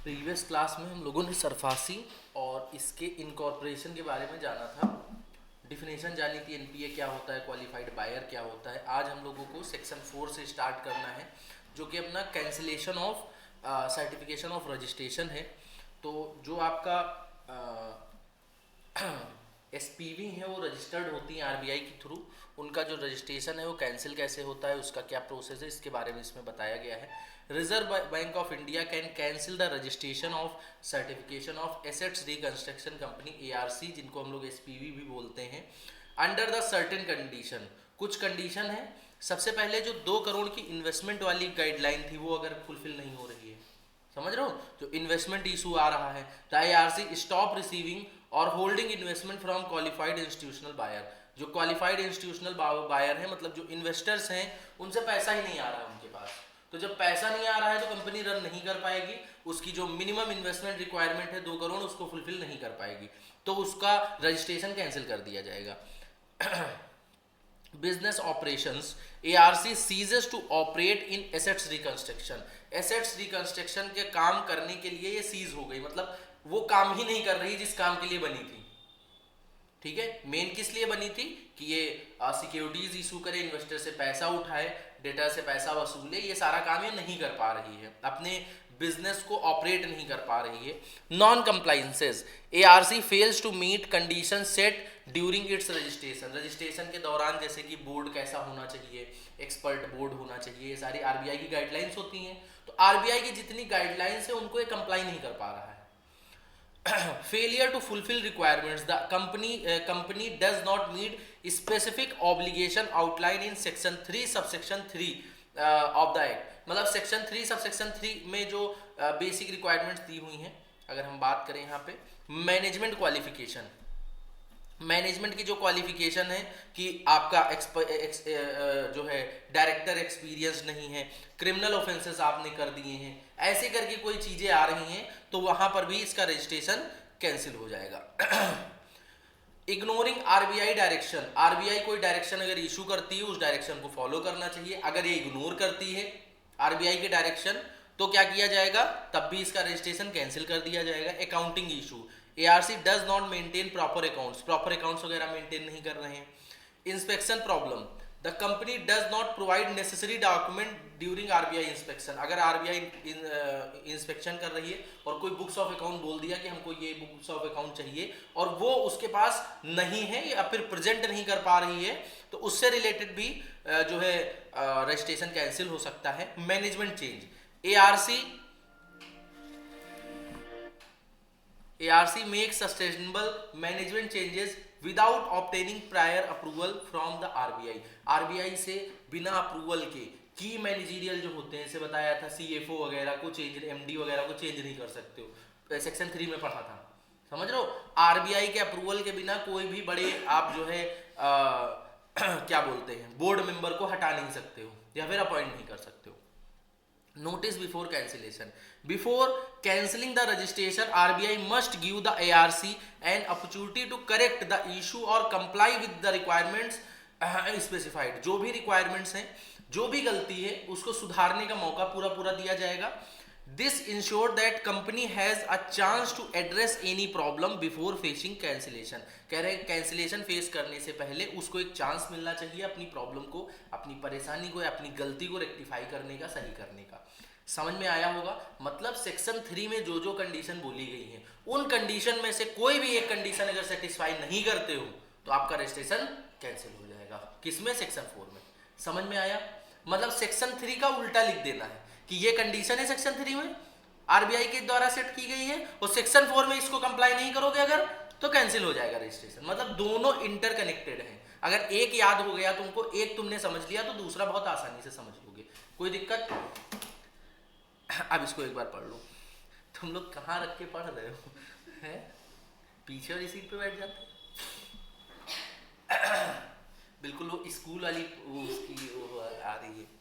Previous class में हम लोगों ने सरफासी और इसके इनकॉर्पोरेशन के बारे में जाना था। डिफिनेशन जानी थी, एनपीए क्या होता है, क्वालिफाइड बायर क्या होता है। आज हम लोगों को सेक्शन 4 से स्टार्ट करना है, जो कि अपना cancellation of certification of registration है। तो जो आपका एसपीवी है वो रजिस्टर्ड होती हैं आरबीआई के थ्रू। उनका जो रजिस्ट्रेशन है वो कैंसिल कैसे होता है, उसका क्या प्रोसेस है, इसके बारे में इसमें बताया गया है। Reserve Bank of India can cancel the registration of certification of assets reconstruction company ARC, जिनको हम लोग एसपीवी भी बोलते हैं, अंडर द सर्टेन कंडीशन। कुछ कंडीशन है। सबसे पहले जो 2 करोड़ की इन्वेस्टमेंट वाली गाइडलाइन थी वो अगर फुलफिल नहीं हो रही है, समझ रहे हो, जो इन्वेस्टमेंट इशू आ रहा है, द आईआरसी स्टॉप रिसीविंग और holding investment from qualified institutional buyer. जो क्वालिफाइड इंस्टीट्यूशनल बायर है, मतलब जो इन्वेस्टर्स हैं, उनसे पैसा ही नहीं आ रहा है उनके पास। तो जब पैसा नहीं आ रहा है तो कंपनी रन नहीं कर पाएगी। उसकी जो मिनिमम इन्वेस्टमेंट रिक्वायरमेंट है 2 करोड़, उसको फुलफिल नहीं कर पाएगी, तो उसका रजिस्ट्रेशन कैंसिल कर दिया जाएगा। Business operations, ARC ceases to operate in assets reconstruction. Assets reconstruction के काम करने के लिए ये सीज हो गई, मतलब वो काम ही नहीं कर रही जिस काम के लिए बनी थी। ठीक है, मेन किस लिए बनी थी कि ये सिक्योरिटीज इशू करे, इन्वेस्टर से पैसा उठाए, डेटा से पैसा वसूले। ये सारा काम ये नहीं कर पा रही है, अपने बिजनेस को ऑपरेट नहीं कर पा रही है। Non compliances, ARC fails to meet condition set during its registration. Registration के दौरान जैसे कि बोर्ड कैसा होना चाहिए, एक्सपर्ट बोर्ड होना चाहिए, ये सारी आरबीआई की गाइडलाइंस होती हैं। तो आरबीआई की जितनी गाइडलाइंस है उनको ये कंप्लाई नहीं कर पा रहा है। failure to fulfill requirements, the company does not meet specific obligation outlined in section 3 subsection 3 of the act। मतलब सेक्शन 3 सबसेक्शन 3 में जो बेसिक रिक्वायरमेंट्स दी हुई हैं, अगर हम बात करें यहाँ पे मैनेजमेंट क्वालिफिकेशन, मैनेजमेंट की जो क्वालिफिकेशन है कि आपका जो है डायरेक्टर एक्सपीरियंस नहीं है, क्रिमिनल ऑफेंसेस आपने कर दिए हैं, ऐसे करके कोई चीज़ें आ रही हैं, तो वहाँ पर भी इसका रजिस्ट्रेशन कैंसिल हो जाएगा। इग्नोरिंग आरबीआई डायरेक्शन, आरबीआई कोई डायरेक्शन अगर इशू करती है उस डायरेक्शन को फॉलो करना चाहिए। अगर ये इग्नोर करती है आरबीआई के डायरेक्शन तो क्या किया जाएगा, तब भी इसका रजिस्ट्रेशन कैंसिल कर दिया जाएगा। Accounting issue, ARC does not maintain proper accounts, proper accounts वगैरह मेंटेन नहीं कर रहे हैं। Inspection problem, the company does not provide necessary document during RBI inspection. अगर आरबीआई इंस्पेक्शन कर रही है और कोई बुक्स ऑफ अकाउंट बोल दिया कि हमको ये बुक्स ऑफ अकाउंट चाहिए और वो उसके पास नहीं है या फिर प्रेजेंट नहीं कर पा रही है, तो उससे रिलेटेड भी जो है रजिस्ट्रेशन कैंसिल हो सकता है। Management change, ARC ARC makes sustainable management changes without obtaining prior approval from the RBI। RBI से बिना अप्रूवल के की मैनेजरियल जो होते हैं, इसे बताया था CFO वगैरह को चेंज, MD वगैरह को चेंज नहीं कर सकते हो, सेक्शन 3 में पढ़ा था, समझ रहे हो। आरबीआई के अप्रूवल के बिना कोई भी बड़े आप जो है क्या बोलते हैं, बोर्ड मेंबर को हटा नहीं सकते हो या फिर अपॉइंट नहीं कर सकते हो। Notice before cancellation, before cancelling the registration RBI must give the ARC an opportunity to correct the issue or comply with the requirements specified। जो भी requirements हैं, जो भी गलती है उसको सुधारने का मौका पूरा पूरा दिया जाएगा। This ensure that company has a chance to address any problem before facing cancellation। कह रहे कैंसिलेशन फेस करने से पहले उसको एक चांस मिलना चाहिए अपनी प्रॉब्लम को, अपनी परेशानी को या अपनी गलती को रेक्टिफाई करने का, सही करने का। समझ में आया होगा। मतलब सेक्शन 3 में जो जो कंडीशन बोली गई है उन कंडीशन में से कोई भी एक कंडीशन अगर सेटिस्फाई नहीं करते हो तो आपका रजिस्ट्रेशन कैंसिल हो जाएगा। किसमें, सेक्शन 4 में। समझ में आया। मतलब सेक्शन 3 का उल्टा लिख देना है कि ये कंडीशन है सेक्शन 3 में, आरबीआई के द्वारा सेट की गई है, और सेक्शन 4 में इसको कंप्लाई नहीं करोगे अगर, तो कैंसिल हो जाएगा रजिस्ट्रेशन। मतलब दोनों इंटरकनेक्टेड हैं। अगर एक याद हो गया तुमको, एक तुमने समझ लिया तो दूसरा बहुत आसानी से समझ लोगे, कोई दिक्कत। अब इसको एक बार पढ़ लो। तुम लोग कहाँ रख के पढ़ रहे हो, हैं? पीछे वाली सीट पे बैठ जाते बिल्कुल वो स्कूल वाली वो उसकी वो आ रही है।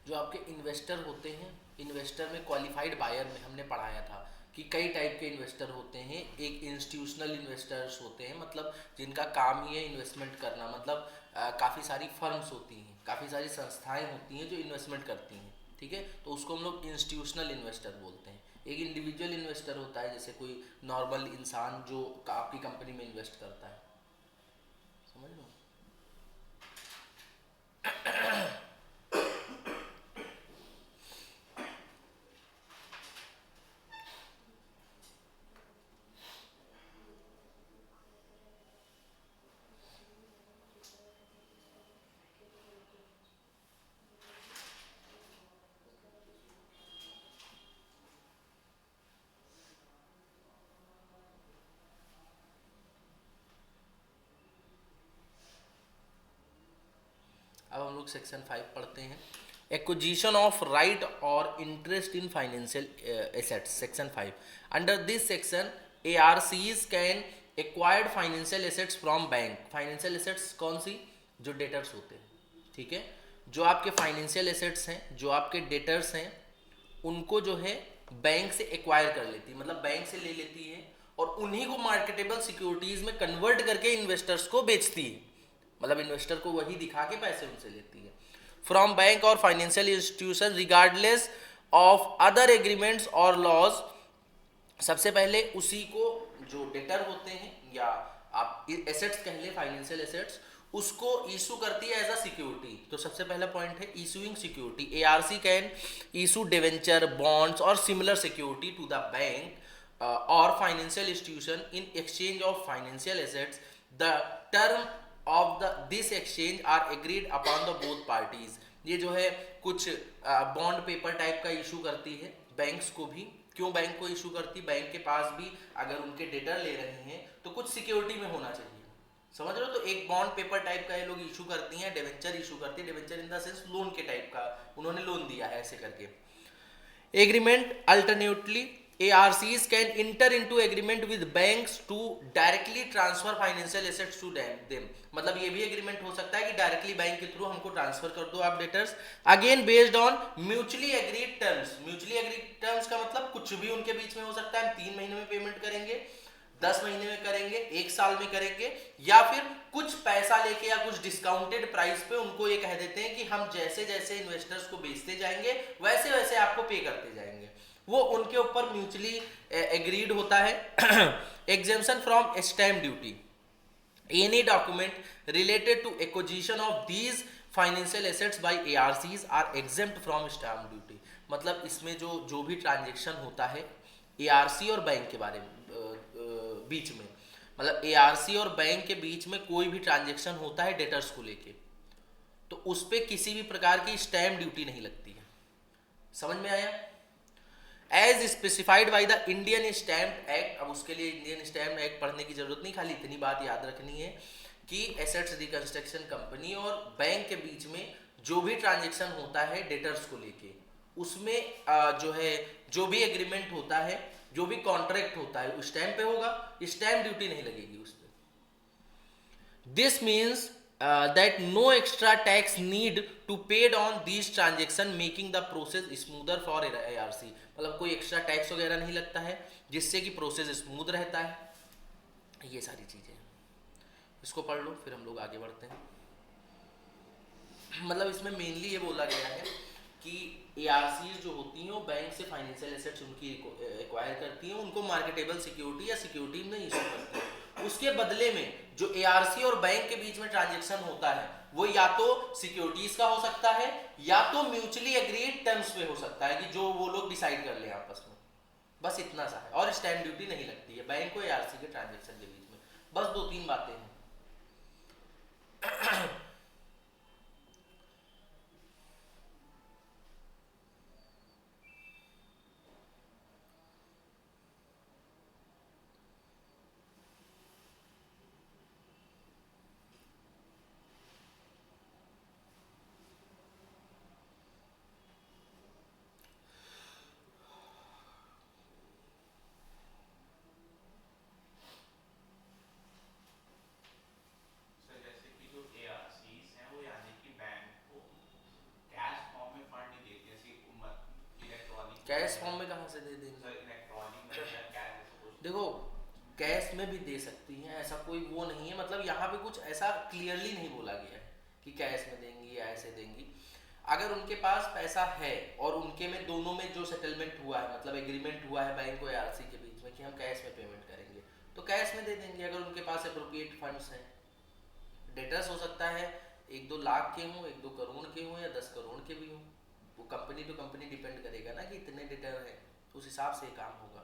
जो आपके इन्वेस्टर होते हैं, इन्वेस्टर में क्वालिफाइड बायर में हमने पढ़ाया था कि कई टाइप के इन्वेस्टर होते हैं। एक इंस्टीट्यूशनल इन्वेस्टर्स होते हैं, मतलब जिनका काम ही है इन्वेस्टमेंट करना, मतलब काफ़ी सारी फर्म्स होती हैं, काफ़ी सारी संस्थाएं होती हैं जो इन्वेस्टमेंट करती हैं, ठीक है, तो उसको हम लोग इंस्टीट्यूशनल इन्वेस्टर बोलते हैं। एक इंडिविजुअल इन्वेस्टर होता है, जैसे कोई नॉर्मल इंसान जो आपकी कंपनी में इन्वेस्ट करता है, समझ लो। अब हम लोग सेक्शन 5 पढ़ते हैं, एक्विजिशन ऑफ राइट और interest in financial assets. Section 5, under this section ARCs can acquired financial assets from bank. Financial assets कौन सी? जो डेटर्स होते हैं, ठीक है, जो आपके फाइनेंशियल एसेट्स हैं, जो आपके डेटर्स हैं, उनको जो है बैंक से एक्वायर कर लेती है, मतलब बैंक से ले लेती है और उन्हीं को मार्केटेबल सिक्योरिटीज में कन्वर्ट करके इन्वेस्टर्स को बेचती है, मतलब इन्वेस्टर को वही दिखा के पैसे उनसे लेती है। फ्रॉम बैंक और financial institution regardless of other agreements और लॉज। सबसे पहले उसी को, जो डेटर होते हैं या आप एसेट्स कह ले, फाइनेंशियल एसेट्स, उसको इशू करती है एज अ सिक्योरिटी। तो सबसे पहला पॉइंट है issuing security. ARC can issue debenture, bonds और similar security to the bank और financial institution in exchange of financial assets. The term of the this exchange are agreed upon the both parties. ये जो है कुछ bond paper type का issue करती है banks को भी। क्यों बैंक को इशू करती? बैंक के पास भी अगर उनके डेटर ले रहे हैं तो कुछ सिक्योरिटी में होना चाहिए, समझ रहे हो। तो एक बॉन्ड पेपर टाइप का ये लोग इशू करती हैं, डिवेंचर इशू करती है, debenture in the sense loan के टाइप का, उन्होंने लोन दिया है ऐसे करके। Agreement alternately ARCs can enter into agreement with banks to directly transfer financial assets to them। मतलब ये भी एग्रीमेंट हो सकता है कि डायरेक्टली बैंक के थ्रू हमको ट्रांसफर कर दो आप debtors, again based on mutually agreed terms. Mutually agreed terms का मतलब कुछ भी उनके बीच में हो सकता है। 3 महीने में पेमेंट करेंगे, 10 महीने में करेंगे, 1 साल में करेंगे, या फिर कुछ पैसा लेके या कुछ डिस्काउंटेड प्राइस पे उनको ये कह देते हैं कि हम जैसे जैसे इन्वेस्टर्स को बेचते जाएंगे वैसे वैसे आपको पे करते जाएंगे। वो उनके ऊपर म्यूचुअली एग्रीड होता है। Exemption from stamp duty. Any document related to acquisition of these financial assets by ARCs are exempt from stamp duty. मतलब इसमें जो भी ट्रांजेक्शन होता है ARC और बैंक के बारे में बीच में, मतलब ARC और बैंक के बीच में कोई भी ट्रांजेक्शन होता है डेटर्स को लेके, तो उस पर किसी भी प्रकार की स्टैम्प ड्यूटी नहीं लगती है। समझ में आया? As specified by the Indian Stamp Act. अब उसके लिए इंडियन स्टैम्प एक्ट पढ़ने की जरूरत नहीं, खाली इतनी बात याद रखनी है कि एसेट्स रिकंस्ट्रक्शन कंपनी और बैंक के बीच में जो भी ट्रांजेक्शन होता है डेटर्स को लेके, उसमें जो है जो भी एग्रीमेंट होता है, जो भी कॉन्ट्रैक्ट होता है, उस टाइम पे होगा, स्टैम्प ड्यूटी नहीं लगेगी उस पर। This means that no extra tax need to paid on these transaction making the process smoother for ARC। मतलब कोई एक्स्ट्रा टैक्स वगैरह नहीं लगता है, जिससे कि प्रोसेस स्मूथ रहता है। ये सारी चीजें इसको पढ़ लो, फिर हम लोग आगे बढ़ते हैं। मतलब इसमें मेनली ये बोला गया है कि ARCs जो होती हैं वो बैंक से फाइनेंशियल एसेट्स उनकी एक्वायर करती हैं, उनको मार्केटेबल सिक्योरिटी या सिक्योरिटी में इशू करती हैं। उसके बदले में जो ARC और बैंक के बीच में ट्रांजेक्शन होता है वो या तो सिक्योरिटीज का हो सकता है या तो म्यूचुअली एग्रीड टर्म्स पे हो सकता है कि जो वो लोग डिसाइड कर ले आपस में। बस इतना सा है, और स्टैम्प ड्यूटी नहीं लगती है बैंक को ARC के ट्रांजेक्शन के बीच में। बस 2-3 बातें हैं। सर जैसे कि जो ARC कैश फॉर्म में कहाँ से दे देंगे? देखो कैश में भी दे सकती हैं, ऐसा कोई वो नहीं है, मतलब यहाँ पे कुछ ऐसा क्लियरली नहीं बोला गया है कि कैश में देंगी या ऐसे देंगी। अगर उनके पास पैसा है और उनके में दोनों में जो सेटलमेंट हुआ है, मतलब एग्रीमेंट हुआ है बैंक और आरसी के बीच में कि हम कैश में पेमेंट करेंगे, तो कैश में दे देंगे। अगर उनके पास एप्रोप्रिएट फंड्स हैं, डेटर्स हो सकता है 1-2 लाख के हों, 1-2 करोड़ के हों या 10 करोड़ के भी हों, वो कंपनी टू कंपनी डिपेंड करेगा ना कि इतने डेटर हैं, उस हिसाब से काम होगा।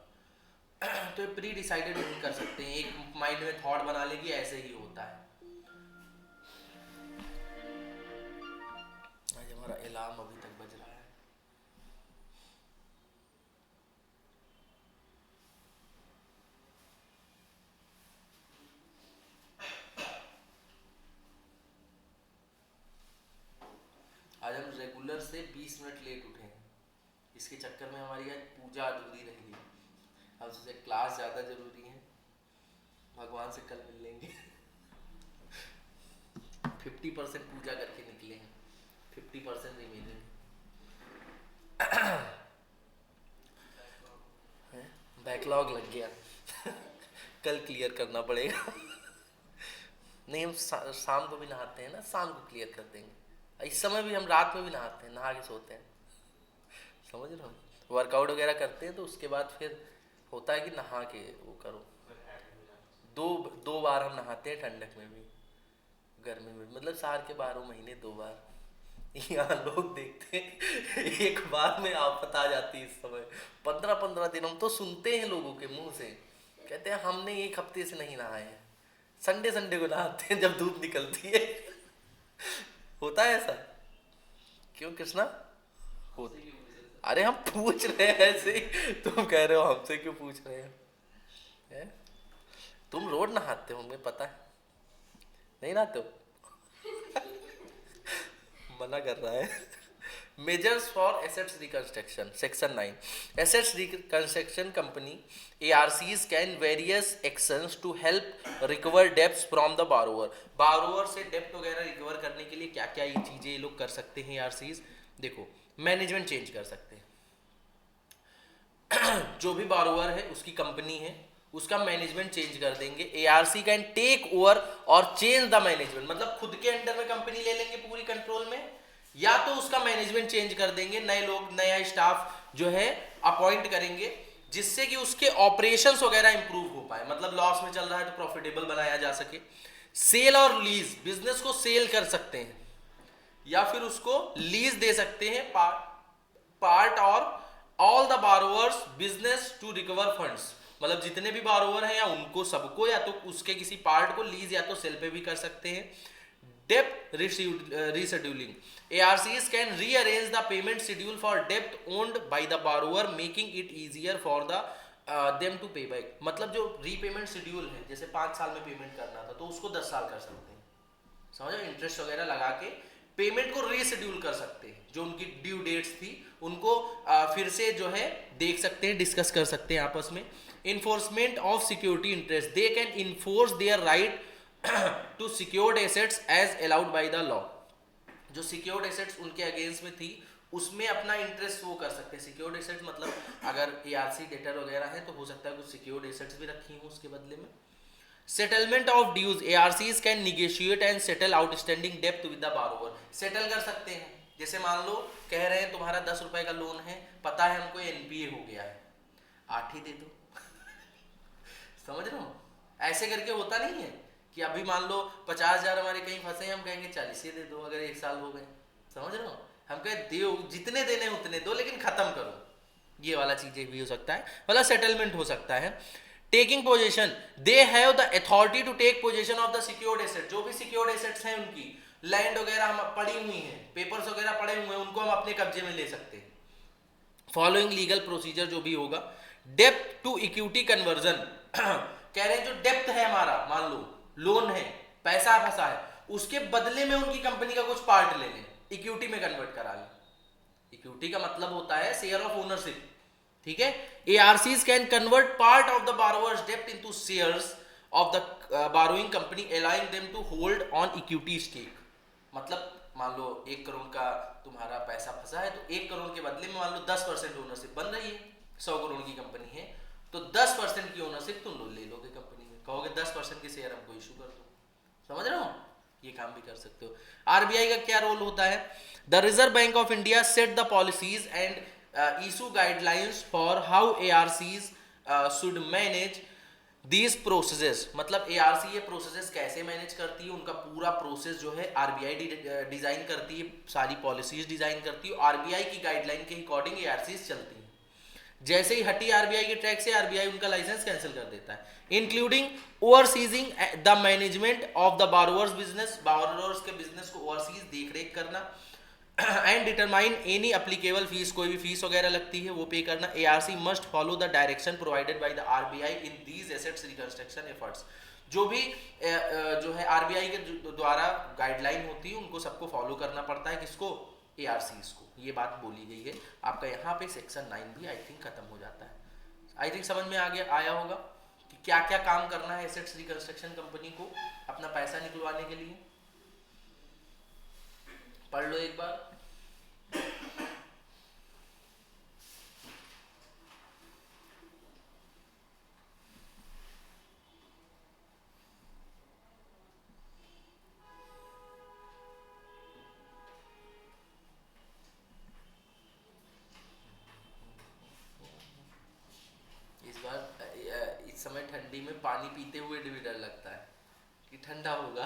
तो प्री डिसाइडेड नहीं कर सकते हैं, एक माइंड में थॉट बना लेगी ऐसे ही होता है। आज हमारा अलार्म अभी तक बज रहा है। आज हम रेगुलर से 20 मिनट लेट उठे हैं, इसके चक्कर में हमारी आज पूजा अधूरी रह गई। हम सोचे क्लास ज़्यादा जरूरी है, भगवान से कल मिल लेंगे। 50% पूजा करके निकले हैं, 50% रिमेनिंग बैकलॉग लग गया। कल क्लियर करना पड़ेगा। नहीं हम शाम को भी नहाते हैं ना, शाम को क्लियर कर देंगे। इस समय भी हम रात में भी नहाते हैं, नहा के सोते हैं, समझ रहे हो। वर्कआउट वगैरह करते हैं तो उसके बाद फिर होता है कि नहा के वो करो। दो बार हम नहाते हैं, ठंडक में भी गर्मी में, मतलब साल के 12 महीने 2 बार। यहाँ लोग देखते हैं एक बार में आफत आ जाती है। इस समय 15-15 दिन हम तो सुनते हैं लोगों के मुंह से, कहते हैं हमने 1 हफ्ते से नहीं नहाए हैं, संडे को नहाते हैं जब धूप निकलती है। होता है ऐसा? क्यों कृष्णा? अरे हम पूछ रहे हैं ऐसे ही, तुम कह रहे हो हमसे क्यों पूछ रहे हैं? तुम रोज नहाते हो, मुझे पता है। नहीं नहाते हो? मना कर रहा है। Measures for assets reconstruction, section 9। Assets reconstruction company ARCs can various actions to help recover debts from the borrower. Borrower से डेब्ट वगैरह रिकवर करने के लिए क्या क्या ये चीजें ये लोग कर सकते हैं ARCs? देखो, मैनेजमेंट चेंज कर सकते हैं। जो भी बारोवर है उसकी कंपनी है, उसका मैनेजमेंट चेंज कर देंगे। ARC कैन टेक ओवर और चेंज द मैनेजमेंट, मतलब खुद के अंडर में कंपनी ले लेंगे पूरी कंट्रोल में, या तो उसका मैनेजमेंट चेंज कर देंगे, नए लोग नया स्टाफ जो है अपॉइंट करेंगे, जिससे कि उसके ऑपरेशंस वगैरह इंप्रूव हो पाए, मतलब लॉस में चल रहा है तो प्रॉफिटेबल बनाया जा सके। सेल और लीज, बिजनेस को सेल कर सकते हैं या फिर उसको लीज दे सकते हैं, पार्ट और all the borrowers business to recover funds, मतलब जितने भी बारोवर हैं या उनको सबको, या तो उसके किसी पार्ट को लीज या तो सेल पे भी कर सकते हैं। डेप्ट rescheduling, ARCs can rearrange the payment schedule for debt owned by the borrower, making it easier for them to pay back। मतलब जो रीपेमेंट शेड्यूल है, जैसे 5 साल में पेमेंट करना था तो उसको 10 साल कर सकते हैं, समझो, इंटरेस्ट वगैरह लगा के पेमेंट को रीशेड्यूल कर सकते हैं। जो उनकी ड्यू डेट्स थी उनको फिर से जो है देख सकते हैं, डिस्कस कर सकते हैं आपस में। Enforcement of security interest, they can enforce their right to secured assets as allowed by the law. जो सिक्योर्ड एसेट्स उनके अगेंस्ट में थी उसमें अपना इंटरेस्ट वो कर सकते हैं। सिक्योर्ड एसेट्स मतलब अगर ARC डेटर वगैरह है तो हो सकता है कुछ सिक्योर्ड एसेट्स भी रखी हो उसके बदले में। Settlement of dues, ARCs can negotiate and settle outstanding डेब्ट विद द बारोवर। सेटल कर सकते हैं, जैसे मान लो कह रहे हैं तुम्हारा 10 रुपए का लोन है, पता है हमको NPA हो गया है, 8 ही दे दो। समझ रहे हो, ऐसे करके होता नहीं है कि अभी मान लो 50,000 हमारे कहीं फंसे हैं, हम कहेंगे 40 ही दे दो अगर 1 साल हो गए। समझ रहे हो, हम कहे दो, जितने देने उतने दो लेकिन खत्म करो। ये वाला चीजें भी हो सकता है, मतलब सेटलमेंट हो सकता है। Taking position, they have the authority to take position of the secured asset. जो भी सिक्योर्ड एसेट्स हैं उनकी लैंड वगैरह हम पड़ी हुई हैं, पेपर्स वगैरह पड़े हुए हैं, उनको हम अपने कब्जे में ले सकते हैं फॉलोइंग लीगल प्रोसीजर जो भी होगा। डेप्ट टू इक्विटी कन्वर्जन, कह रहे हैं जो डेप्ट है हमारा, मान लो लोन है, पैसा फंसा है, उसके बदले में उनकी कंपनी का कुछ पार्ट ले लें, इक्विटी में कन्वर्ट करा लें। इक्विटी का मतलब होता है शेयर ऑफ ओनरशिप, ठीक है। ARCs can convert part of the borrowers डेप्ट into shares of the borrowing company, allowing them to hold on equity stake। मतलब मान लो 1 करोड़ का तुम्हारा पैसा फंसा है, तो 1 करोड़ के बदले में मान लो 10% ओनरशिप बन रही है, 100 करोड़ की कंपनी है, तो 10% की ओनरशिप तुम लोग ले लोगे कंपनी में, कहोगे 10% के शेयर हमको इशू कर दो। समझ रहे हो, ये काम भी कर सकते हो। आरबीआई का क्या रोल होता है? The Reserve Bank of India set the policies and issue guidelines for how ARCs should manage these processes. मतलब एआरसी ये प्रोसेसेस कैसे मैनेज करती है, उनका पूरा प्रोसेस जो है आरबीआई डिजाइन करती है, सारी पॉलिसीज डिजाइन करती है, आरबीआई की गाइडलाइन के अकॉर्डिंग एआरसीज चलती है। जैसे ही हटी आरबीआई के ट्रैक से, आरबीआई उनका लाइसेंस कैंसिल कर देता है, including overseeing the management of the borrowers business, borrowers के बिजनेस को ओवरसीज देख रेख करना, and determine any applicable fees, कोई भी फीस वगैरह लगती है वो पे करना। ARC must follow the direction provided by the RBI in these assets reconstruction efforts. जो भी जो है आरबीआई के द्वारा गाइडलाइन होती है उनको सबको फॉलो करना पड़ता है, किसको? एआरसीज को। ये बात बोली गई है। आपका यहाँ पे सेक्शन 9 भी आई थिंक खत्म हो जाता है। आई थिंक समझ में आ गया, आया होगा कि क्या क्या काम करना है एसेट्स रिकंस्ट्रक्शन कंपनी को अपना पैसा निकलवाने के लिए। पढ़ लो एक बार। इस बार इस समय ठंडी में पानी पीते हुए भी डर लगता है कि ठंडा होगा।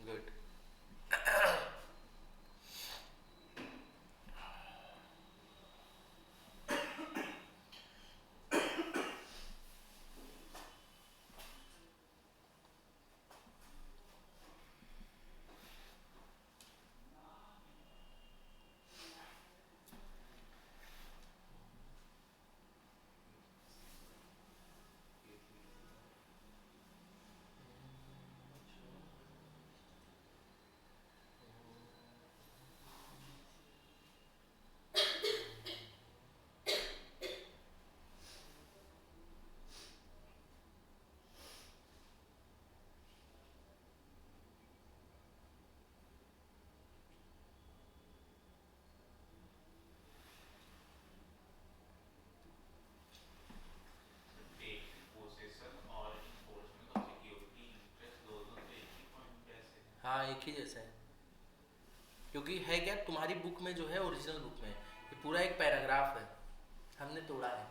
गुड। हाँ एक ही जैसा है, क्योंकि है क्या, तुम्हारी बुक में जो है, ओरिजिनल बुक में ये पूरा एक पैराग्राफ है, हमने तोड़ा है।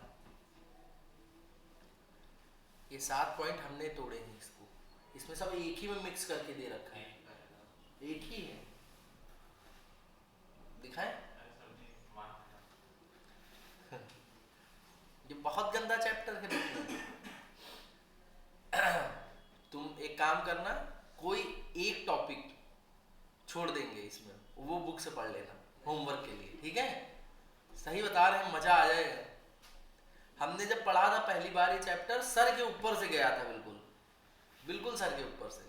ये 7 पॉइंट हमने तोड़े हैं इसको, इसमें सब एक ही में मिक्स करके दे रखा है, एक ही है। दिखाएं? ये बहुत गंदा चैप्टर है बुक में। तुम एक काम करना, कोई एक टॉपिक छोड़ देंगे इसमें, वो बुक से पढ़ लेना होमवर्क के लिए, ठीक है? सही बता रहे हैं, मजा आ जाएगा। हमने जब पढ़ा था पहली बार ये चैप्टर, सर के ऊपर से गया था, बिल्कुल बिल्कुल सर के ऊपर से।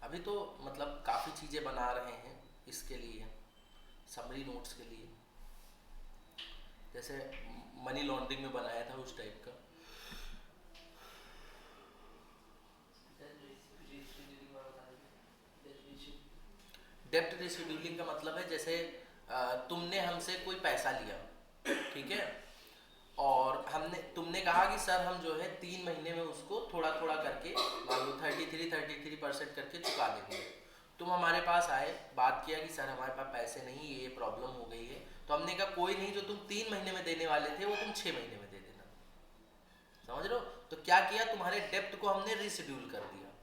अभी तो मतलब काफी चीजें बना रहे हैं इसके लिए, समरी नोट्स के लिए, जैसे मनी लॉन्ड्रिंग में बनाया था उस टाइप का। डेप्ट रिशेड्यूलिंग का मतलब है, जैसे तुमने हमसे कोई पैसा लिया, ठीक है, और तुमने कहा कि सर हम जो है 3 महीने में उसको थोड़ा थोड़ा करके, मान लो 33% करके चुका देंगे। तुम हमारे पास आए, बात किया कि सर हमारे पास पैसे नहीं, ये प्रॉब्लम हो गई है, तो हमने कहा कोई नहीं, जो तुम 3 महीने में देने वाले थे वो तुम 6 महीने में दे देना। समझ रहे हो? तो क्या किया, तुम्हारे डेप्ट को हमने रिशेड्यूल कर दिया।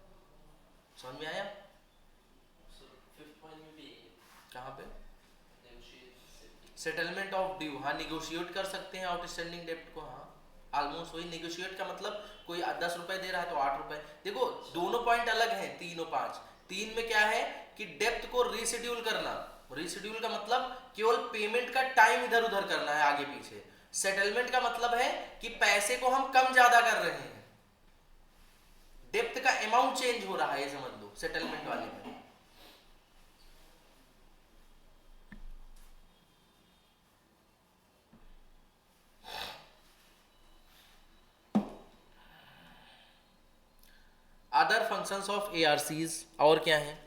समझ में आया? कहाँ पे? सेटलमेंट ऑफ ड्यू, हाँ निगोशिएट कर सकते हैं आउटस्टैंडिंग डेप्ट को। हाँ ऑलमोस्ट वही, निगोशिएट का मतलब कोई 10 रुपए दे रहा है तो 8 रुपए। देखो दोनों पॉइंट अलग हैं, 3 और 5। 3 में क्या है कि डेप्ट को रिशेड्यूल करना, रिशेड्यूल का मतलब केवल पेमेंट का टाइम इधर उधर करना है आगे पीछे। सेटलमेंट का मतलब है कि पैसे को हम कम ज्यादा कर रहे हैं, डेप्ट का अमाउंट चेंज हो रहा है, ये समझ लो सेटलमेंट वाले में। अदर फंक्शंस ऑफ एआरसीज और क्या है?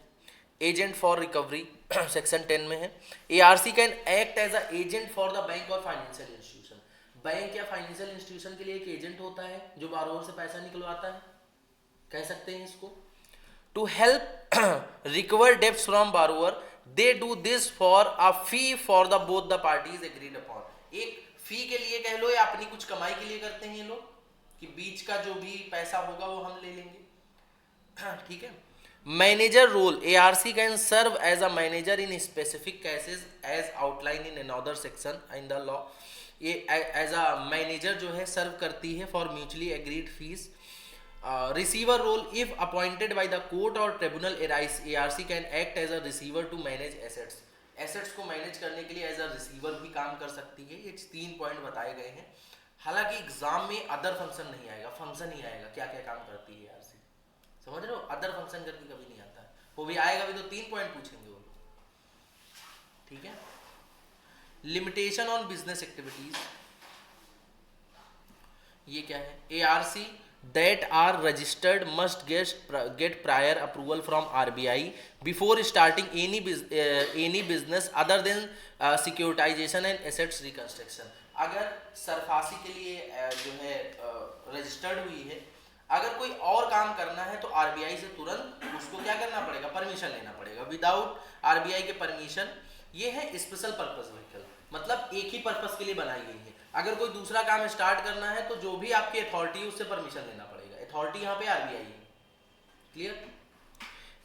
एजेंट फॉर रिकवरी सेक्शन 10 में है। ARC can act as a agent for the bank और फाइनेंशियल इंस्टीट्यूशन। बैंक या फाइनेंशियल इंस्टीट्यूशन के लिए एक एजेंट होता है जो बारोवर से पैसा निकलवाता है, कह सकते हैं इसको। To help recover debts from borrower, they do this for a fee for the both the parties agreed upon. एक फी के लिए कह लो या अपनी कुछ कमाई के लिए करते हैं ये लोग, कि बीच का जो भी पैसा होगा वो हम ले लेंगे। ठीक है। Manager role, ARC can serve as a manager in specific cases as outline in another section in the law. ये एज अ मैनेजर जो है सर्व करती है for mutually agreed fees. Receiver role, if appointed by the court और tribunal, ARC can act as a receiver to manage assets. Assets को manage करने के लिए एज अ रिसीवर भी काम कर सकती है। ये 3 पॉइंट बताए गए हैं। हालांकि एग्जाम में अदर फंक्शन नहीं आएगा, फंक्शन ही आएगा क्या क्या काम करती है एआरसी, समझ रहे हो? अदर फंक्शन करके कभी नहीं आता है, वो भी आएगा भी तो 3 पॉइंट पूछेंगे वो लोग। ठीक है। लिमिटेशन ऑन बिजनेस एक्टिविटीज, ये क्या है? ARC that are registered must get prior approval from RBI before starting any business other than securitization and assets reconstruction। अगर सरफासी के लिए जो है रजिस्टर्ड हुई है, अगर कोई और काम करना है तो आरबीआई से तुरंत उसको क्या करना पड़ेगा? परमिशन लेना पड़ेगा। विदाउट आरबीआई के परमिशन, ये है स्पेशल पर्पस व्हीकल, मतलब एक ही पर्पस के लिए बनाई गई है। अगर कोई दूसरा काम स्टार्ट करना है तो जो भी आपकी अथॉरिटी है उससे परमिशन लेना पड़ेगा। अथॉरिटी यहाँ पे आरबीआई है। Clear?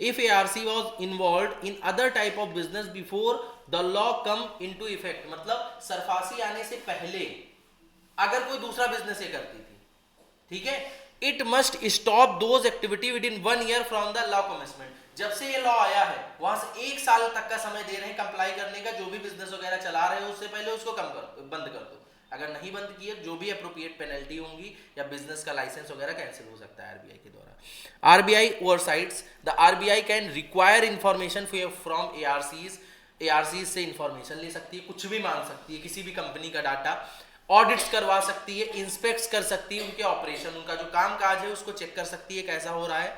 If ARC was involved in other type of business before the law come into effect, मतलब सरफासी आने से पहले अगर कोई दूसरा बिजनेस ये करती थी, ठीक है, it must stop those activity with in 1 year from the law commencement. जब से ये लॉ आया है वहां से 1 साल तक का समय दे रहे हैं कंप्लाई करने का। जो भी बिजनेस वगैरह चला रहे हो उससे पहले उसको बंद कर दो। अगर नहीं बंद किए जो भी अप्रोप्रिएट पेनल्टी होंगी या बिजनेस का लाइसेंस वगैरह कैंसिल हो सकता है आरबीआई के द्वारा। RBI oversights, the RBI can require information from ARCs. ARCs से इंफॉर्मेशन ले सकती है, कुछ भी मांग सकती है, किसी भी कंपनी का डाटा। ऑडिट्स करवा सकती है, इंस्पेक्ट कर सकती है, उनके ऑपरेशन, उनका जो काम काज है उसको चेक कर सकती है कैसा हो रहा है।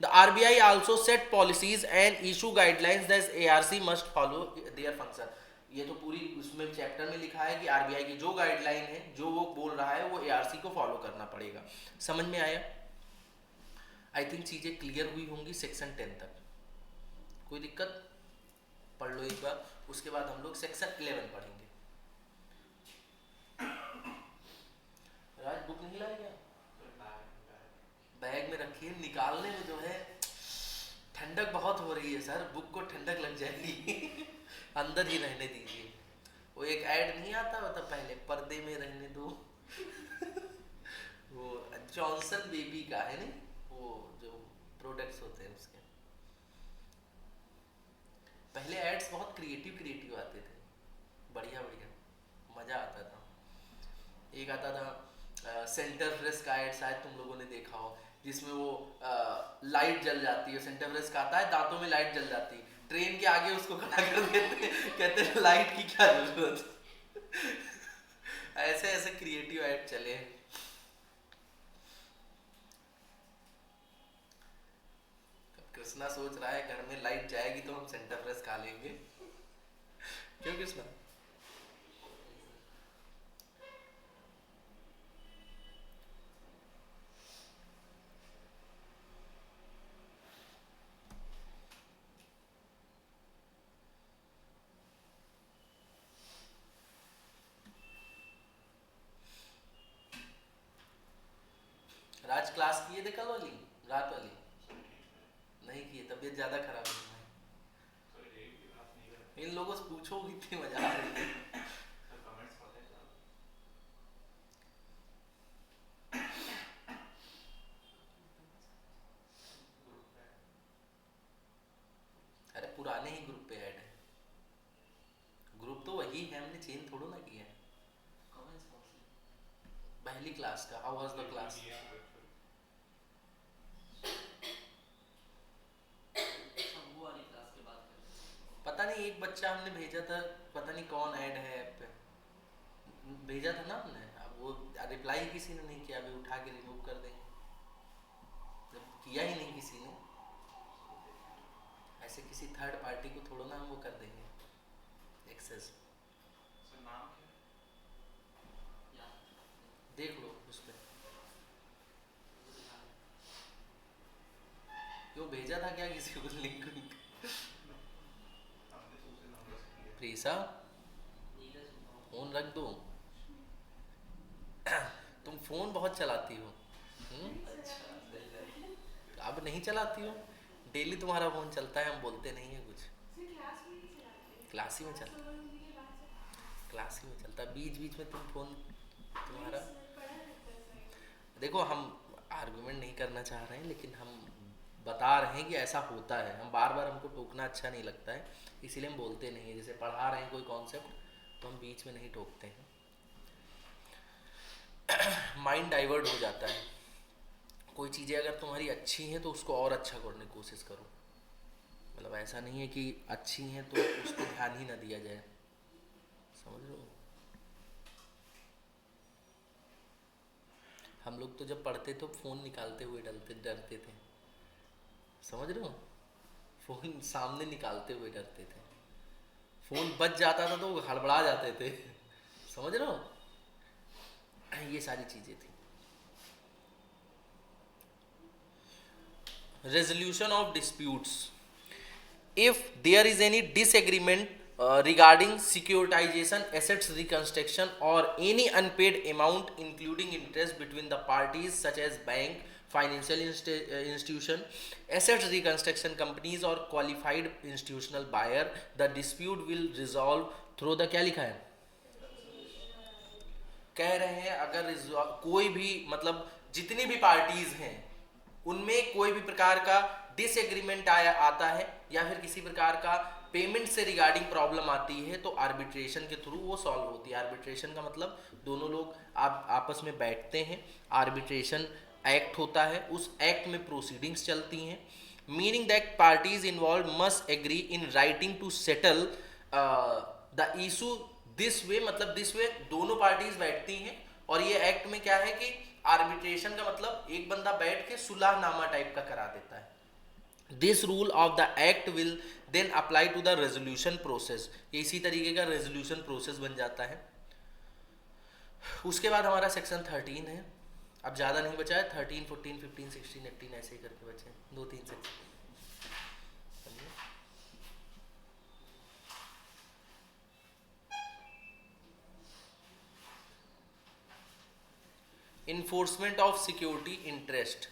The RBI also set policies and issue guidelines that ARC must follow their function. ये तो पूरी उसमें चैप्टर में लिखा है कि आरबीआई की जो गाइडलाइन है, जो वो बोल रहा है, वो एआरसी को फॉलो करना पड़ेगा। समझ में आया? आई थिंक चीजें क्लियर हुई होंगी सेक्शन 10 तक। कोई दिक्कत? पढ़ लो एक बार, उसके बाद हम लोग सेक्शन 11 पढ़ेंगे। राज बुक नहीं लाए क्या? बैग में रखिए, निकालने में जो है ठंडक बहुत हो रही है सर, बुक को ठंडक लग जाएगी। अंदर ही रहने दीजिए। वो एक ऐड नहीं आता मतलब पहले, पर्दे में रहने दो। वो जॉनसन बेबी का है नहीं, वो जो प्रोडक्ट्स होते हैं उसके पहले एड्स बहुत क्रिएटिव आते थे, बढ़िया बढ़िया, मजा आता था। एक आता था सेंटर फ्रेश का एड, शायद तुम लोगों ने देखा हो, जिसमें वो लाइट जल जाती है। सेंटर फ्रेश का आता है, दांतों में लाइट जल जाती है, ट्रेन के आगे उसको खड़ा कर देते हैं, कहते हैं लाइट की क्या जरूरत। ऐसे ऐसे क्रिएटिव ऐड चले। कृष्णा सोच रहा है घर में लाइट जाएगी तो हम सेंटर फ्रेश खा लेंगे। क्यों कृष्णा? राज क्लास किए थे कल वाली, रात वाली? नहीं किए, तबीयत ज्यादा खराब है तुम्हारी। इन लोगों से पूछो, कितनी मजा आ रही है। अरे पुराने ही ग्रुप पे ऐड है, ग्रुप तो वही है, हमने चेंज थोड़ा ना किया है। पहली क्लास का, हाउ वाज द क्लास? पता नहीं, एक बच्चा हमने भेजा था, पता नहीं कौन ऐड है ऐप पे, भेजा था ना हमने, अब वो रिप्लाई किसी ने नहीं किया, अभी उठा के रिमूव कर देंगे, जब किया ही नहीं किसी ऐसे किसी थर्ड पार्टी को थोड़ा ना हम वो कर देंगे एक्सेस। देख लो उस पर क्यों भेजा था क्या किसी को लिंक विंक? प्रीसा फोन रख दो। तुम फोन बहुत चलाती हो। अब नहीं चलाती हो? डेली तुम्हारा फोन चलता है, हम बोलते नहीं है कुछ। क्लास ही में चलता, क्लास ही में चलता, बीच बीच में तुम फोन तुम्हारा। देखो हम आर्गुमेंट नहीं करना चाह रहे हैं, लेकिन हम बता रहे हैं कि ऐसा होता है। हम बार बार, हमको टोकना अच्छा नहीं लगता है, इसीलिए हम बोलते नहीं है। जैसे पढ़ा रहे हैं कोई कॉन्सेप्ट तो हम बीच में नहीं टोकते हैं, माइंड डाइवर्ट हो जाता है। कोई चीज़ें अगर तुम्हारी अच्छी हैं तो उसको और अच्छा करने की कोशिश करो। मतलब ऐसा नहीं है कि अच्छी हैं तो उस पर ध्यान ही ना दिया जाए, समझ लो। हम लोग तो जब पढ़ते तो फ़ोन निकालते हुए डरते थे, समझ रहे हो? फ़ोन सामने निकालते हुए डरते थे। फ़ोन बच जाता था तो हड़बड़ा जाते थे, समझ रहे हो? ये सारी चीज़ें थी। Resolution of disputes. If there is any disagreement regarding securitization, assets reconstruction, or any unpaid amount including interest between the parties such as bank, financial institution, assets reconstruction companies or qualified institutional buyer, the dispute will resolve through the, क्या लिखा है? कह रहे हैं अगर कोई भी, मतलब जितनी भी पार्टीज हैं उनमें कोई भी प्रकार का डिसएग्रीमेंट आता है या फिर किसी प्रकार का पेमेंट से रिगार्डिंग प्रॉब्लम आती है तो आर्बिट्रेशन के थ्रू वो सॉल्व होती है। आर्बिट्रेशन का मतलब दोनों लोग आपस में बैठते हैं, आर्बिट्रेशन एक्ट होता है, उस एक्ट में प्रोसीडिंग्स चलती हैं। Meaning that parties involve must agree in writing to settle the issue this way, मतलब दिस वे दोनों पार्टीज बैठती हैं। और ये एक्ट में क्या है कि आर्बिट्रेशन का मतलब एक बंदा बैठ के सुलहनामा टाइप का करा देता है। This rule of the act will then apply to the resolution process. ये इसी तरीके का रेजोल्यूशन प्रोसेस बन जाता है। उसके बाद हमारा सेक्शन 13 है। अब ज़्यादा नहीं बचा है, 13, 14, 15, 16, 18 ऐसे ही करके बचे हैं, 2-3 section. Enforcement of security interest.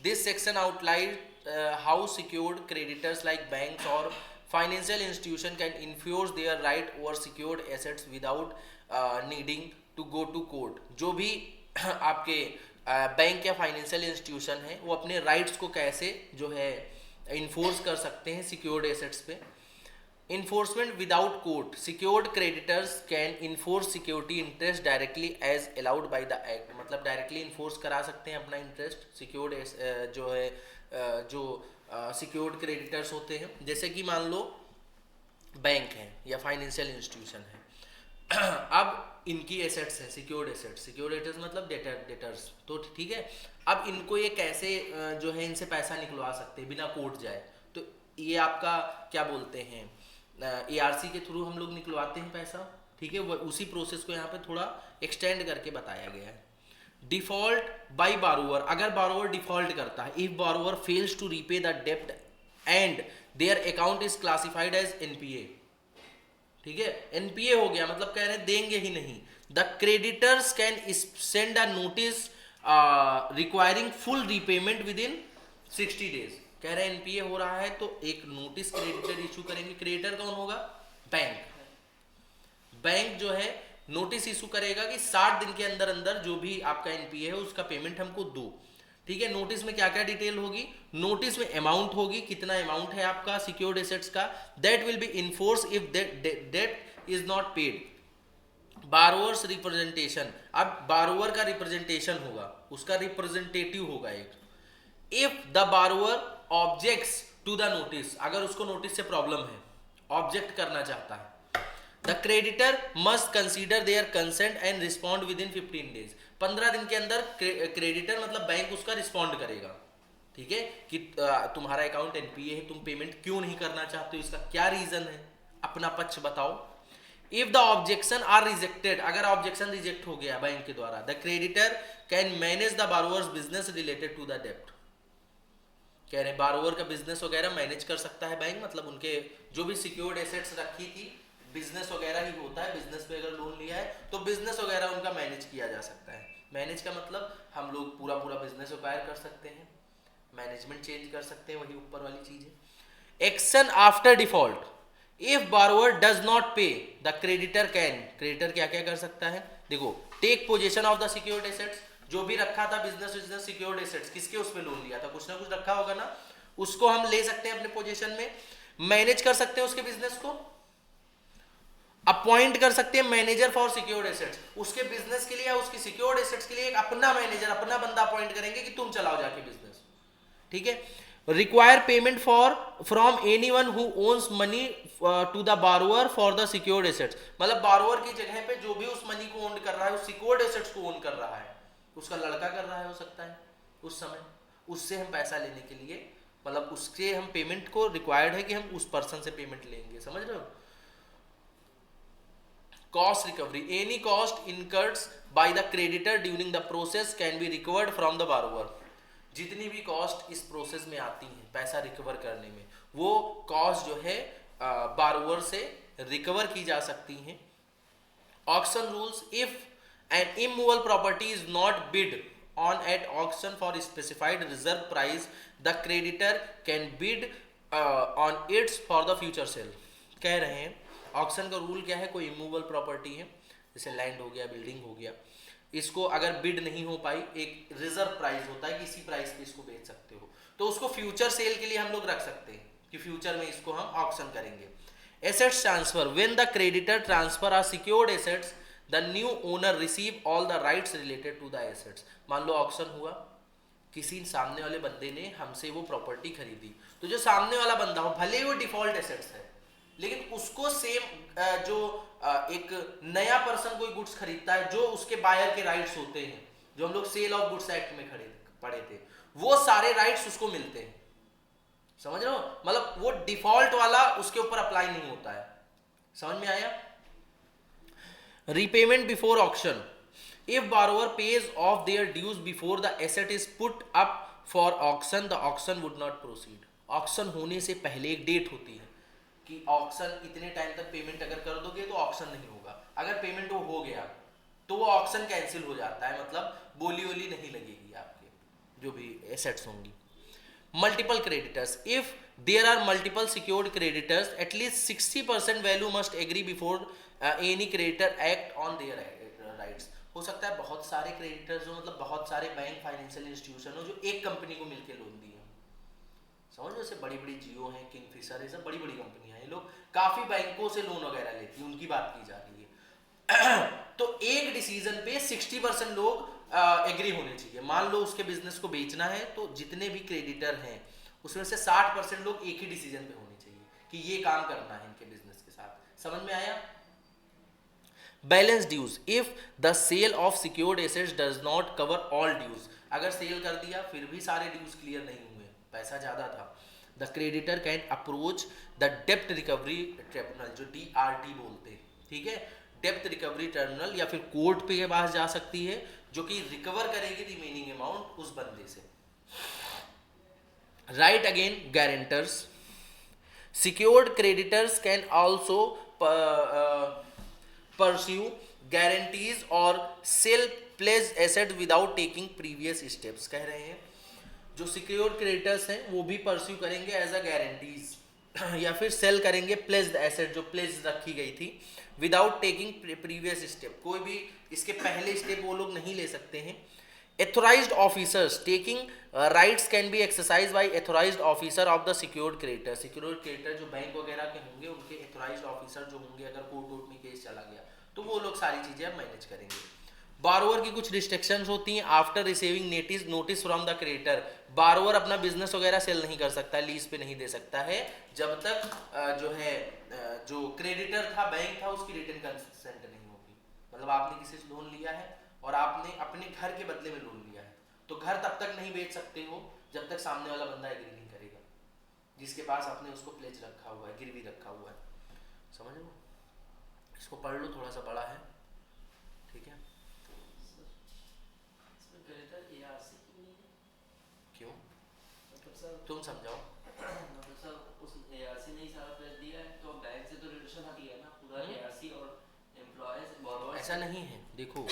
This section outlines how secured creditors like banks or financial institution can enforce their right over secured assets without needing to go to court. जो भी आपके बैंक या फाइनेंशियल इंस्टीट्यूशन है वो अपने rights को कैसे जो है इन्फोर्स कर सकते हैं सिक्योर्ड एसेट्स पे। Enforcement without court. Secured creditors can enforce security interest directly as allowed by the act. मतलब डायरेक्टली इन्फोर्स करा सकते हैं अपना इंटरेस्ट सिक्योर्ड जो है जो सिक्योर्ड क्रेडिटर्स होते हैं। जैसे कि मान लो बैंक है या फाइनेंशियल इंस्टीट्यूशन है, अब इनकी एसेट्स हैं सिक्योर्ड एसेट्स। सिक्योर्ड एसेट्स मतलब डेटर्स, तो ठीक है। अब इनको ये कैसे जो है इनसे पैसा निकलवा सकते हैं बिना कोर्ट जाए, तो ये आपका क्या बोलते हैं ARC के थ्रू हम लोग निकलवाते हैं पैसा, ठीक है। उसी प्रोसेस को यहाँ पे थोड़ा एक्सटेंड करके बताया गया है। डिफॉल्ट बाय बारोवर, अगर बारोवर डिफॉल्ट करता है, if borrower fails to repay the डेप्ट and their account is classified as NPA, ठीक है। NPA हो गया मतलब कह रहे हैं देंगे ही नहीं। The creditors can send a notice requiring full repayment with in 60 days। कह रहे हैं NPA हो रहा है तो एक नोटिस क्रेडिटर इशू करेंगे। क्रेडिटर कौन होगा? बैंक। बैंक जो है नोटिस इशू करेगा कि 60 दिन के अंदर अंदर जो भी आपका NPA है उसका पेमेंट हमको दो, ठीक है। नोटिस में क्या क्या डिटेल होगी? नोटिस में अमाउंट होगी, कितना अमाउंट है आपका सिक्योर्ड एसेट्स का, that will be enforce if debt is not paid. Borrowers representation, अब बारोवर का रिप्रेजेंटेशन होगा, उसका रिप्रेजेंटेटिव होगा एक। If the borrower objects to the notice, अगर उसको नोटिस से प्रॉब्लम है, ऑब्जेक्ट करना चाहता है, the creditor must consider their consent and respond within 15 days। 15 दिन के अंदर क्रेडिटर मतलब बैंक उसका रिस्पॉन्ड करेगा, ठीक है, कि तुम्हारा अकाउंट एनपीए है, तुम पेमेंट क्यों नहीं करना चाहते हो, इसका क्या रीजन है, अपना पक्ष बताओ। If the objection are rejected, अगर ऑब्जेक्शन रिजेक्ट हो गया बैंक के द्वारा, the creditor can manage the borrowers business related to the डेप्ट। कह रहे बारोअर का बिजनेस वगैरह मैनेज कर सकता है बैंक, मतलब उनके जो भी सिक्योर्ड एसेट्स रखी थी, बिजनेस वगैरह ही होता है, बिजनेस पे अगर लोन लिया है तो बिजनेस वगैरह उनका मैनेज किया जा सकता है। मैनेज का मतलब हम लोग पूरा पूरा बिजनेस एक्वायर कर सकते हैं, मैनेजमेंट चेंज कर सकते हैं, वही ऊपर वाली चीज है। Action after default, if borrower does not pay the creditor can, creditor क्या क्या कर सकता है, देखो, take position of the secured assets, जो भी रखा था बिजनेस सिक्योर्ड एसेट्स, किसके उस पे लोन लिया था, कुछ ना कुछ रखा होगा ना, उसको हम ले सकते हैं अपने पोजीशन में, मैनेज कर सकते हैं उसके बिजनेस को, अपॉइंट कर सकते हैं मैनेजर फॉर सिक्योर्ड एसेट्स, उसके बिजनेस के लिए या उसकी सिक्योर्ड एसेट्स के लिए एक अपना मैनेजर, अपना बंदा अपॉइंट करेंगे कि तुम चलाओ जाके बिजनेस, ठीक है। Require payment for from anyone who owns money to the borrower for the secured assets, मतलब बारोअर की जगह पे जो भी उस मनी को ओन कर रहा है, उस सिक्योर्ड एसेट्स को ओन कर रहा है, उसका लड़का कर रहा है हो सकता है उस समय, उससे हम पैसा लेने के लिए, मतलब उसके हम पेमेंट को रिक्वायर्ड है कि हम उस पर्सन से पेमेंट लेंगे, समझ रहे हो। Cost recovery, any cost incurred by the creditor during the process can be recovered from the borrower, जितनी भी कॉस्ट इस प्रोसेस में आती हैं पैसा रिकवर करने में, वो कॉस्ट जो है बारोअर से रिकवर की जा सकती हैं। Auction rules, if an immovable property is not bid on at auction for specified reserve price, the creditor can bid on its for the future sale. कह रहे हैं ऑक्शन का रूल क्या है, कोई इमूवेबल प्रॉपर्टी है जैसे लैंड हो गया, बिल्डिंग हो गया, इसको अगर बिड नहीं हो पाई, एक रिजर्व प्राइस होता है कि इसी प्राइस पे इसको बेच सकते हो, तो उसको फ्यूचर सेल के लिए हम लोग रख सकते हैं कि फ्यूचर में इसको हम ऑक्शन करेंगे। Assets transfer, when the creditor transfer are secured assets, the new owner receive all the rights related to the assets. मान लो ऑक्शन हुआ, किसी सामने वाले बंदे ने हमसे वो प्रॉपर्टी खरीदी, तो जो सामने वाला बंदा हो, भले वो डिफॉल्ट एसेट्स है, लेकिन उसको सेम जो एक नया पर्सन कोई गुड्स खरीदता है, जो उसके बायर के राइट्स होते हैं, जो हम लोग सेल ऑफ गुड्स एक्ट में पढ़े थे, वो सारे राइट्स उसको मिलते हैं, समझ रहे हो, मतलब वो डिफॉल्ट वाला उसके ऊपर अप्लाई नहीं होता है, समझ में आया। Repayment before auction, if borrower pays off their dues before the asset is put up for auction, the auction would not proceed. Auction होने से पहले एक डेट होती है कि ऑक्शन इतने टाइम तक पेमेंट अगर कर दोगे तो ऑक्शन नहीं होगा, अगर पेमेंट वो हो गया तो वो ऑक्शन कैंसिल हो जाता है, मतलब बोली वोली नहीं लगेगी आपके जो भी एसेट्स होंगी। Multiple creditors, if there are multiple secured creditors, at least 60% value must agree before any creditor act on their rights. हो सकता है बहुत सारे क्रेडिटर्स हो, मतलब बहुत सारे बैंक फाइनेंशियल इंस्टीट्यूशन हो जो एक कंपनी को मिलकर लोन दिए, समझ लो, जैसे बड़ी बड़ी जियो है, किंगफिशर, ये सब बड़ी बड़ी कंपनियां हैं, ये लोग काफी बैंकों से लोन वगैरह लेती हैं, उनकी बात की जा रही है। तो एक डिसीजन पे 60% लोग एग्री होने चाहिए। मान लो उसके बिजनेस को बेचना है, तो जितने भी क्रेडिटर हैं उसमें से 60% लोग एक ही डिसीजन पे होने चाहिए कि ये काम करना है इनके बिजनेस के साथ, समझ में आया। Balance dues, if the sale of secured assets does not cover all dues, अगर सेल कर दिया फिर भी सारे ड्यूज क्लियर नहीं हुए, पैसा ज्यादा था, the creditor can approach the डेप्ट रिकवरी ट्रिब्यूनल, जो DRT बोलते हैं, ठीक है, डेप्ट रिकवरी ट्रिब्यूनल, या फिर कोर्ट पे के पास जा सकती है जो कि रिकवर करेगी रिमेनिंग अमाउंट उस बंदे से। Right again guarantors, secured creditors can also pursue guarantees or sell pledged asset without taking previous steps। कह रहे हैं जो सिक्योर्ड क्रेडिटर्स हैं वो भी परस्यू करेंगे एज अ गारंटीज या फिर सेल करेंगे प्लेज्ड एसेट जो प्लेज रखी गई थी विदाउट टेकिंग प्रीवियस स्टेप, कोई भी इसके पहले स्टेप वो लोग नहीं ले सकते हैं। Authorised officers taking rights can be exercise by authorised officer of the secured creditor, secured creditor जो बैंक वगैरह के होंगे उनके एथोराइज्ड ऑफिसर जो होंगे, अगर कोर्ट में केस चला गया तो वो लोग सारी चीजें अब मैनेज करेंगे। बारोअर की कुछ रिस्ट्रिक्शंस होती हैं, after receiving notice from the creditor, borrower अपना बिजनेस वगैरह सेल नहीं कर सकता, लीज पे नहीं दे सकता है जब तक जो है जो क्रेडिटर था, बैंक था, उसकी रिटन कंसेंट नहीं होगी। मतलब आपने किसी से लोन लिया है और आपने अपने घर के बदले में लोन लिया है, तो घर तब तक नहीं बेच सकते हो जब तक सामने वाला बंदा एग्री नहीं करेगा, जिसके पास आपने उसको प्लेज रखा हुआ है, गिरवी रखा हुआ है। समझ लो, इसको पढ़ लो, थोड़ा सा बड़ा है, ठीक है। क्यों, मतलब सर, तुम समझाओ। मतलब सर उस एआरसी ने ही सारा प्लेस दिया है तो बैंक से तो रिलेशन हट गया ना पूरा, एआरसी और एम्प्लॉयज बोरोवर्स। ऐसा नहीं है, देखो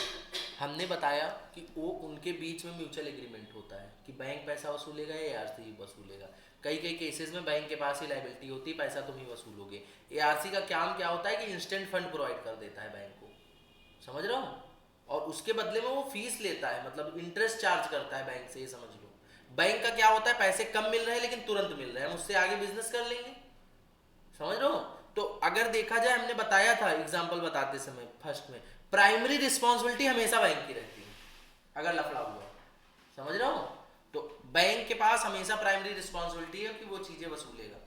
हमने बताया कि वो उनके बीच में म्यूचुअल एग्रीमेंट होता है कि बैंक पैसा वसूलेगा या एआरसी वसूलेगा। कई कई केसेस में बैंक के पास ही लाइबिलिटी होती है, पैसा तुम ही वसूलोगे। एआरसी का काम क्या होता है कि इंस्टेंट फंड प्रोवाइड कर देता है बैंक को, समझ रहे हो, और उसके बदले में वो फीस लेता है, मतलब इंटरेस्ट चार्ज करता है बैंक से, ये समझ लो। बैंक का क्या होता है, पैसे कम मिल रहे हैं लेकिन तुरंत मिल रहे हैं, हम उससे आगे बिजनेस कर लेंगे, समझ रहे हो। तो अगर देखा जाए, हमने बताया था एग्जाम्पल बताते समय फर्स्ट में, प्राइमरी रिस्पॉन्सिबिलिटी हमेशा बैंक की रहती है अगर लफड़ा हुआ, समझ रहे हो। तो बैंक के पास हमेशा प्राइमरी रिस्पॉन्सिबिलिटी है कि वो चीजें वसूलेगा।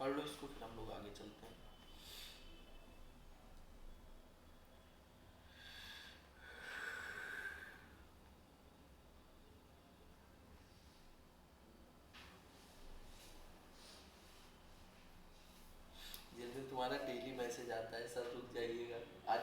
पढ़ लो इसको, फिर हम लोग आगे चलते हैं। जिस दिन तुम्हारा डेली मैसेज आता है सर रुक जाइएगा आज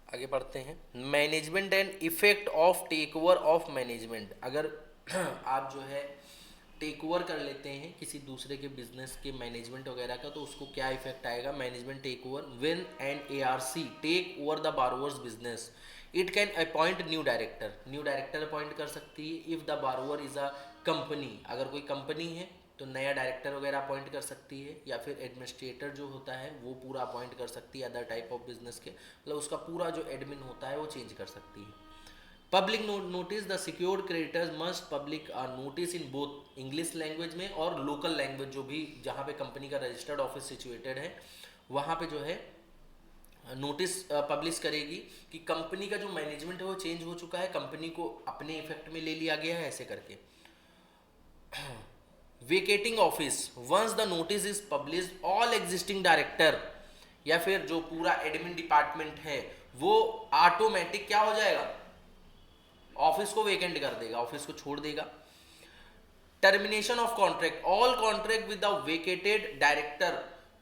आगे बढ़ते हैं। Management and effect of take over of management. अगर आप जो है टेक ओवर कर लेते हैं किसी दूसरे के बिजनेस के मैनेजमेंट वगैरह का, तो उसको क्या इफेक्ट आएगा? Management take over, when an ARC take over the borrowers business it can appoint new director, new director appoint कर सकती है। If the borrower is a company, अगर कोई कंपनी है तो नया डायरेक्टर वगैरह अपॉइंट कर सकती है, या फिर एडमिनिस्ट्रेटर जो होता है वो पूरा अपॉइंट कर सकती है अदर टाइप ऑफ बिजनेस के, मतलब उसका पूरा जो एडमिन होता है वो चेंज कर सकती है। Public notice, the secured creditors must public notice in both English language में और लोकल लैंग्वेज, जो भी जहाँ पे कंपनी का रजिस्टर्ड ऑफिस सिचुएटेड है वहाँ पे जो है नोटिस पब्लिश करेगी कि कंपनी का जो मैनेजमेंट है वो चेंज हो चुका है, कंपनी को अपने इफेक्ट में ले लिया गया है, ऐसे करके। Vacating office, once the notice is publish all existing director, या फिर जो पूरा एडमिन डिपार्टमेंट है वो ऑटोमेटिक क्या हो जाएगा? ऑफिस को वेकेंट कर देगा, ऑफिस को छोड़ देगा। Termination of contract, all contract with the vacated director,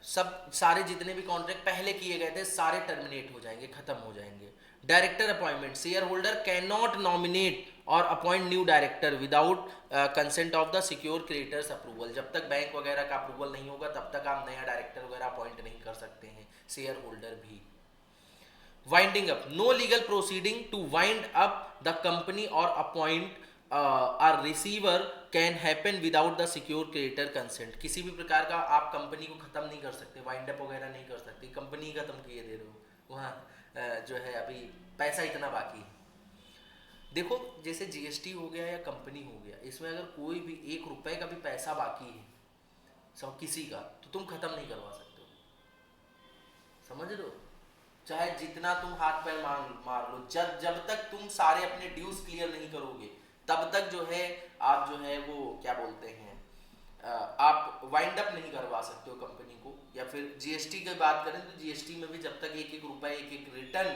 सब सारे जितने भी कॉन्ट्रैक्ट पहले किए गए थे सारे टर्मिनेट हो जाएंगे, खत्म हो जाएंगे। Director appointment, share holder can not nominate और appoint new director without consent of the secure creditors approval, जब तक बैंक वगैरह का अप्रूवल नहीं होगा तब तक आप नया डायरेक्टर वगैरह अपॉइंट नहीं कर सकते हैं, शेयर होल्डर भी। Winding up, no legal proceeding to wind up the company और appoint or receiver can happen without the secure creditor consent, किसी भी प्रकार का आप कंपनी को खत्म नहीं कर सकते, वाइंड अप वगैरह नहीं कर सकते, कंपनी खत्म किए दे रहे हो, वहाँ जो है अभी पैसा इतना बाकी है। देखो जैसे जीएसटी हो गया या कंपनी हो गया, इसमें अगर कोई भी 1 रुपए का भी पैसा बाकी है सब किसी का, तो तुम खत्म नहीं करवा सकते हो, समझ रहे हो? चाहे जितना तुम हाथ पैर मार लो, जब तक तुम सारे अपने ड्यूज क्लियर नहीं करोगे तब तक जो है आप जो है वो क्या बोलते हैं आप वाइंड अप नहीं करवा सकते हो कंपनी को। या फिर जीएसटी की बात करें तो जीएसटी में भी जब तक 1-1 रुपए 1-1 रिटर्न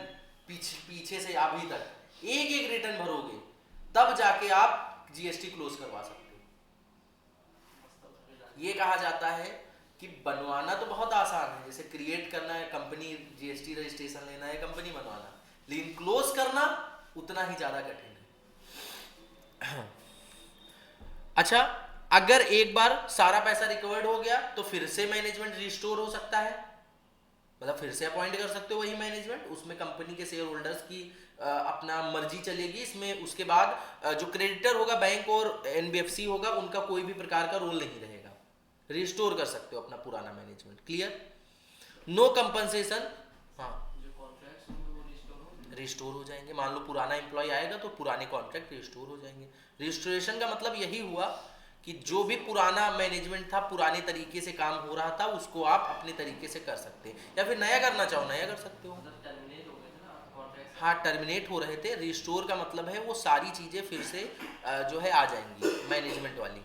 पीछे से अभी तक 1-1 रिटर्न भरोगे तब जाके आप जीएसटी क्लोज करवा सकते हो। ये कहा जाता है कि बनवाना तो बहुत आसान है, जैसे क्रिएट करना है कंपनी, जीएसटी रजिस्ट्रेशन लेना है, कंपनी बनवाना, लेकिन क्लोज करना उतना ही ज्यादा कठिन है। अच्छा, अगर एक बार सारा पैसा रिकवर्ड हो गया तो फिर से मैनेजमेंट रिस्टोर हो सकता है, मतलब फिर से अपॉइंट कर सकते हो वही मैनेजमेंट, उसमें कंपनी के शेयर होल्डर्स की अपना मर्जी चलेगी इसमें। उसके बाद जो क्रेडिटर होगा बैंक और एनबीएफसी होगा उनका कोई भी प्रकार का रोल नहीं रहेगा, रिस्टोर कर सकते हो अपना पुराना मैनेजमेंट। क्लियर? नो कंपनसेशन, हाँ रिस्टोर हो जाएंगे। मान लो पुराना एम्प्लॉय आएगा तो पुराने कॉन्ट्रैक्ट रिस्टोर हो जाएंगे। रिस्टोरेशन का मतलब यही हुआ कि जो भी पुराना मैनेजमेंट था, पुराने तरीके से काम हो रहा था, उसको आप अपने तरीके से कर सकते हैं, या फिर नया करना चाहो नया कर सकते हो। हाँ टर्मिनेट हो रहे थे, रिस्टोर का मतलब है वो सारी चीजें फिर से जो है आ जाएंगी मैनेजमेंट वाली,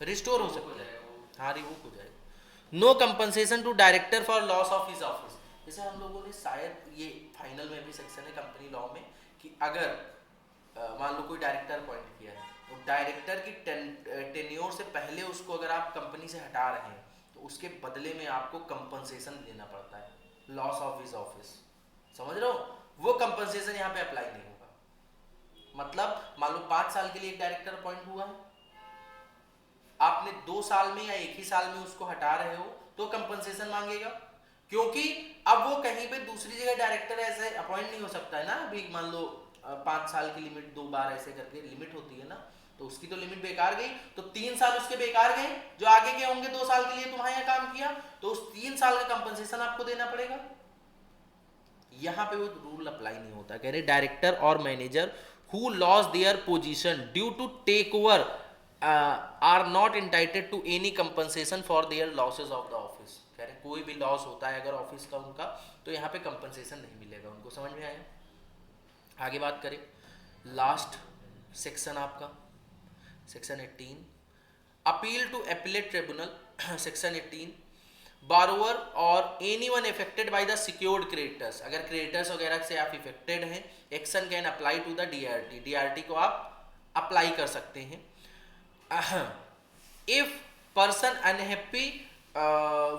रिस्टोर हो सकता है, हाँ रिवोक हो जाएगा। No compensation to director for loss of his office, जैसे हम लोगों ने शायद ये फाइनल में भी सेक्शन है कंपनी लॉ में कि अगर मान लो कोई डायरेक्टर अपॉइंट किया है तो डायरेक्टर की टेन्योर से पहले उसको अगर आप कंपनी से हटा रहे हैं तो उसके बदले में आपको कंपनसेशन देना पड़ता है, लॉस ऑफ हिज ऑफिस, समझ रहे हो? वो कंपनसेशन यहाँ पे अप्लाई नहीं होगा। मतलब मान लो 5 साल के लिए एक डायरेक्टर अपॉइंट हुआ है, आपने 2 साल में या 1 ही साल में उसको हटा रहे हो तो कंपनसेशन मांगेगा, क्योंकि अब वो कहीं पे दूसरी जगह डायरेक्टर ऐसे अपॉइंट नहीं हो सकता है ना। अभी मान लो 5 साल की लिमिट 2 बार ऐसे करके लिमिट होती है ना, तो उसकी तो लिमिट बेकार गई, तो 3 साल उसके बेकार गए, जो आगे के होंगे 2 साल के लिए तुम्हारे यहाँ काम किया तो उस 3 साल का कंपनसेशन आपको देना पड़ेगा। यहाँ पे वो रूल अप्लाई नहीं होता, कह रहे डायरेक्टर और manager who loss their position due to take over are not entitled to any compensation for their losses of the office. कह रहे कोई भी लॉस होता है अगर ऑफिस का उनका तो यहाँ पे कंपनसेशन नहीं मिलेगा उनको। समझ में आया? आगे बात करें, लास्ट सेक्शन आपका section 18, appeal to appellate tribunal. Section 18, borrower और anyone affected by the secured creditors, अगर क्रेडिटर्स वगैरह से आप इफेक्टेड हैं, action can apply to the DRT, DRT को आप अप्लाई कर सकते हैं। If person unhappy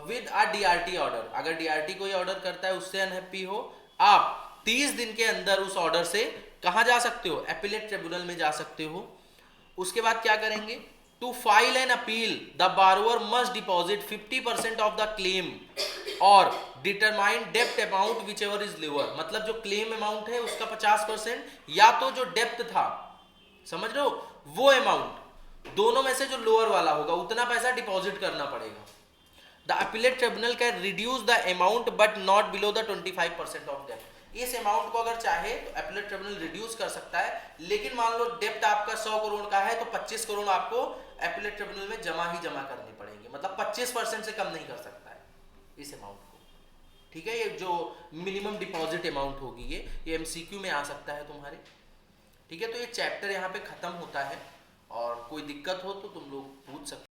with a DRT order, अगर डीआरटी कोई ऑर्डर करता है उससे अनहैप्पी हो, आप 30 दिन के अंदर उस ऑर्डर से कहाँ जा सकते हो? एपीलेट ट्रिब्यूनल में जा सकते हो। उसके बाद क्या करेंगे? To file an appeal, the borrower must deposit 50% of the claim or determine debt amount whichever is lower. मतलब जो claim amount है उसका 50% या तो जो डेप्थ था, समझ रहे हो, वो अमाउंट दोनों में से जो लोअर वाला होगा उतना पैसा डिपॉजिट करना पड़ेगा. The appellate tribunal can reduce the amount but not below the 25% of debt. इस अमाउंट को अगर चाहे तो एपीलेट ट्रिब्यूनल रिड्यूस कर सकता है, लेकिन मान लो डेप्ट आपका 100 करोड़ का है तो 25 करोड़ आपको एपीलेट ट्रिब्यूनल में जमा ही जमा करने पड़ेंगे. मतलब 25% से कम नहीं कर सकता है इस अमाउंट को. ठीक है, ये जो मिनिमम डिपॉजिट अमाउंट होगी ये एमसीक्यू में आ सकता है तुम्हारे. ठीक है, तो ये चैप्टर यहाँ पे खत्म होता है और कोई दिक्कत हो तो तुम लोग पूछ सकते